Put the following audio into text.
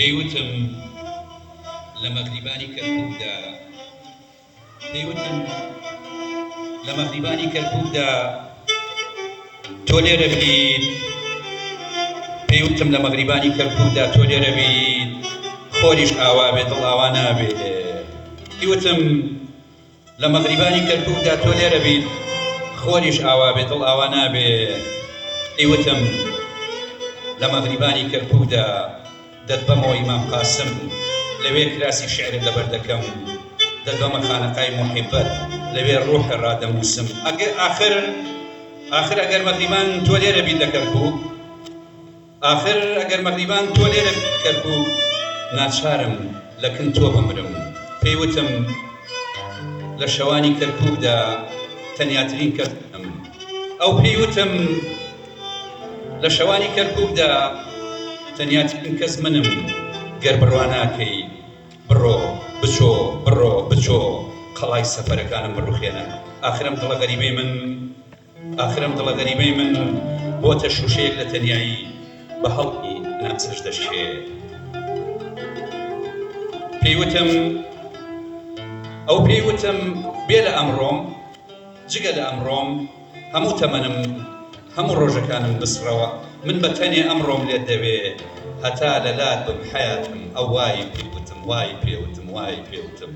پێیوتم لە مەغریبانی کەرکووکدا تۆ لێرە بیت، پێیوتم لە مەغریبانی کەرکووکدا تۆ لێرە بیت، خۆریش ئاوا بێت دڵ ئاوا نابێت. پێیوتم لە مەغریبانی کەرکووکدا تۆ لێرە بیت، خۆریش ئاوا بێت دڵ ئاوا نابێت. پێیوتم لە مەغریبانی کەرکووکدا دەتبەمەوە ئیمام قاسم، لەوێ کراسی شعرت لەبەر دەکەم، دەتبەمە خانەقای موحیبەت، لەوێ ڕوحە ڕادەمووسم. ئاخر ئەگەر مەغریبان تۆ لێرە بیت لە کەرکووک، ئەگەر مەغریبان تۆ لێرە کەرکووک، ناچارم لەکن تۆ بمرم. پێیوتم لە شەوانی کەرکووکدا تەنیاترین کەسم، ئەو پێیوتم لە شەوانی کەرکووکدا تەنیاترین کەس منم. گەر بڕوا ناکەی بڕۆ بچۆ قەڵای سەفەرەکانم بڕوخێنە. ئاخرم دڵە غەریبەی من بۆتە شوشەیەک لە تەنیایی بە هەڵی ناچش دەشێ. پێیوتم بێ لە ئەمڕۆم، جگە لە ئەمڕۆم هەموو تەمەنم هەموو ڕۆژەکانم بسڕەوە. من بە تەنێ ئەمڕۆم لێت دەوێ، هەتا لە لات بم حەیاتم. ئەو وای پێوتم.